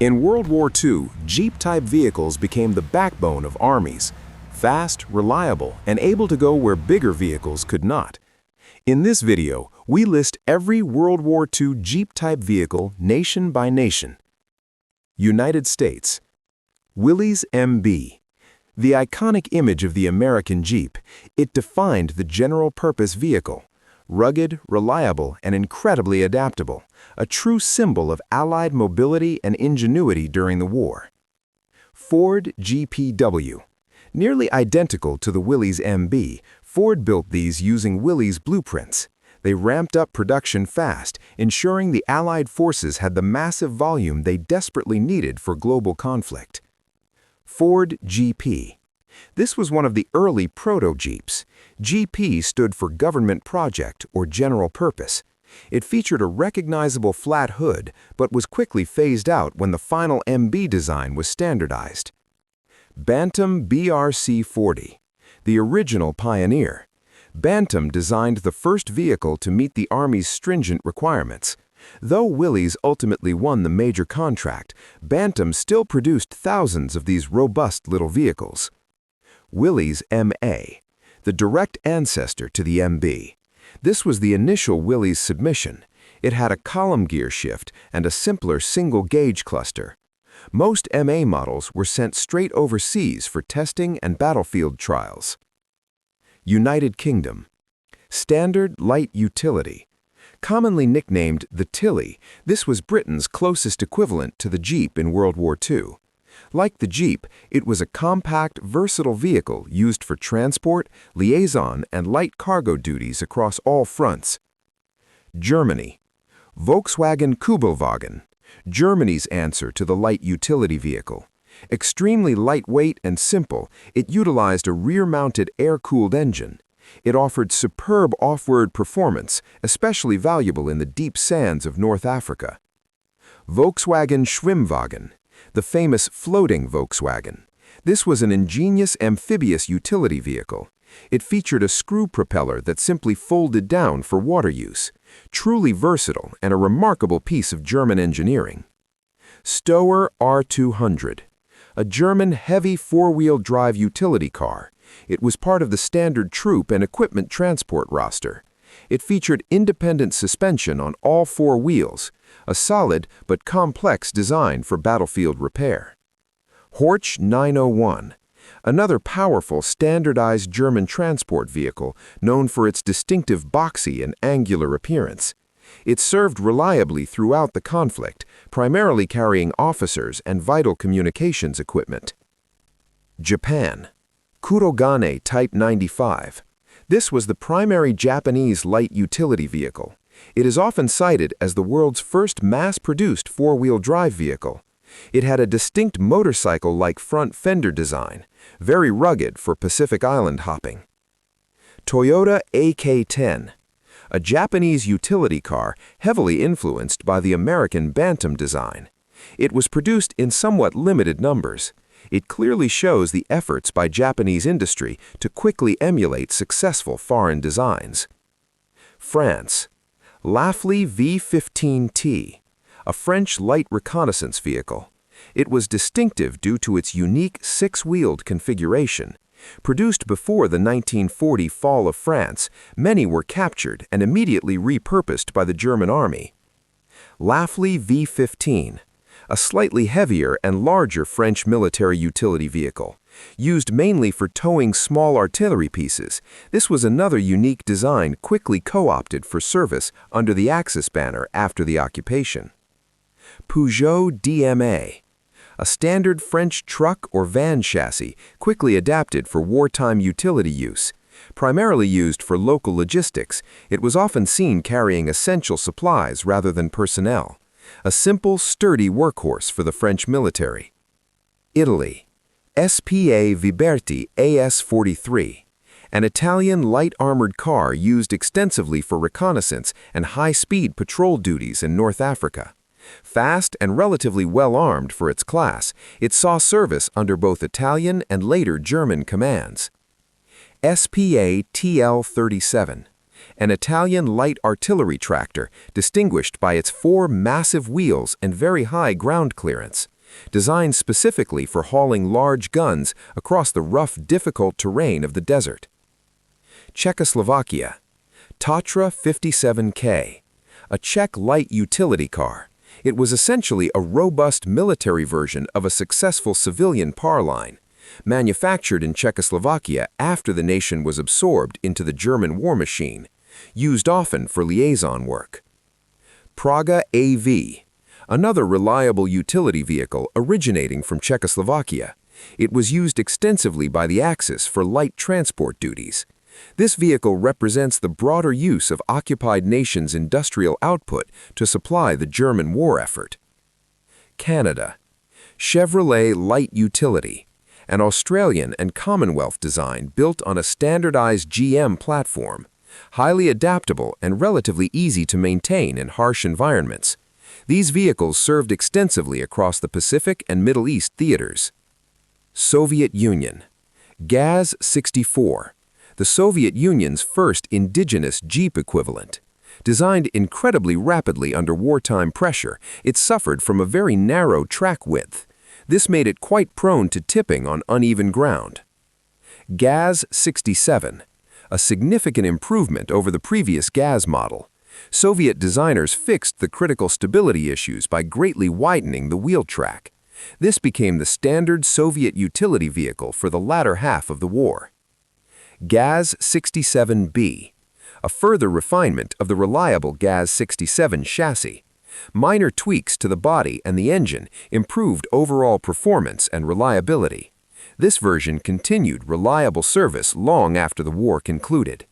In World War II, Jeep-type vehicles became the backbone of armies, fast, reliable, and able to go where bigger vehicles could not. In this video, we list every World War II Jeep-type vehicle nation by nation. United States. Willys MB. The iconic image of the American Jeep, it defined the general-purpose vehicle. Rugged, reliable, and incredibly adaptable, a true symbol of Allied mobility and ingenuity during the war. Ford GPW. Nearly identical to the Willys MB, Ford built these using Willys blueprints. They ramped up production fast, ensuring the Allied forces had the massive volume they desperately needed for global conflict. Ford GP. This was one of the early proto-Jeeps. GP stood for Government Project or General Purpose. It featured a recognizable flat hood, but was quickly phased out when the final MB design was standardized. Bantam BRC-40. The original pioneer. Bantam designed the first vehicle to meet the Army's stringent requirements. Though Willys ultimately won the major contract, Bantam still produced thousands of these robust little vehicles. Willys MA, the direct ancestor to the MB. This was the initial Willys submission. It had a column gear shift and a simpler single-gauge cluster. Most MA models were sent straight overseas for testing and battlefield trials. United Kingdom. Standard Light Utility. Commonly nicknamed the Tilly, this was Britain's closest equivalent to the Jeep in World War II. Like the Jeep, it was a compact, versatile vehicle used for transport, liaison, and light cargo duties across all fronts. Germany. Volkswagen Kubelwagen. Germany's answer to the light utility vehicle. Extremely lightweight and simple, it utilized a rear-mounted air-cooled engine. It offered superb off-road performance, especially valuable in the deep sands of North Africa. Volkswagen Schwimmwagen. The famous floating Volkswagen. This was an ingenious amphibious utility vehicle. It featured a screw propeller that simply folded down for water use. Truly versatile and a remarkable piece of German engineering. Stower R200. A German heavy four-wheel drive utility car. It was part of the standard troop and equipment transport roster. It featured independent suspension on all four wheels, a solid but complex design for battlefield repair. Horch 901. Another powerful standardized German transport vehicle known for its distinctive boxy and angular appearance. It served reliably throughout the conflict, primarily carrying officers and vital communications equipment. Japan. Kurogane Type 95. This was the primary Japanese light utility vehicle. It is often cited as the world's first mass-produced four-wheel drive vehicle. It had a distinct motorcycle-like front fender design, very rugged for Pacific Island hopping. Toyota AK-10. A Japanese utility car heavily influenced by the American Bantam design. It was produced in somewhat limited numbers. It clearly shows the efforts by Japanese industry to quickly emulate successful foreign designs. France. Lafley V15T, a French light reconnaissance vehicle. It was distinctive due to its unique six-wheeled configuration. Produced before the 1940 fall of France, many were captured and immediately repurposed by the German Army. Lafley V15. A slightly heavier and larger French military utility vehicle. Used mainly for towing small artillery pieces, this was another unique design quickly co-opted for service under the Axis banner after the occupation. Peugeot DMA. A standard French truck or van chassis quickly adapted for wartime utility use. Primarily used for local logistics, it was often seen carrying essential supplies rather than personnel. A simple, sturdy workhorse for the French military. Italy. SPA Viberti AS-43. An Italian light armored car used extensively for reconnaissance and high-speed patrol duties in North Africa. Fast and relatively well-armed for its class, it saw service under both Italian and later German commands. SPA TL-37. an Italian light artillery tractor distinguished by its 4 massive wheels and very high ground clearance, designed specifically for hauling large guns across the rough, difficult terrain of the desert. Czechoslovakia. Tatra 57K, a Czech light utility car. It was essentially a robust military version of a successful civilian par line, manufactured in Czechoslovakia after the nation was absorbed into the German war machine, used often for liaison work. Praga AV, another reliable utility vehicle originating from Czechoslovakia. It was used extensively by the Axis for light transport duties. This vehicle represents the broader use of occupied nations' industrial output to supply the German war effort. Canada. Chevrolet Light Utility, an Australian and Commonwealth design built on a standardized GM platform, highly adaptable and relatively easy to maintain in harsh environments. These vehicles served extensively across the Pacific and Middle East theaters. Soviet Union. GAZ-64, the Soviet Union's first indigenous Jeep equivalent. Designed incredibly rapidly under wartime pressure, it suffered from a very narrow track width. This made it quite prone to tipping on uneven ground. GAZ-67, a significant improvement over the previous GAZ model. Soviet designers fixed the critical stability issues by greatly widening the wheel track. This became the standard Soviet utility vehicle for the latter half of the war. GAZ-67B, a further refinement of the reliable GAZ-67 chassis. Minor tweaks to the body and the engine improved overall performance and reliability. This version continued reliable service long after the war concluded.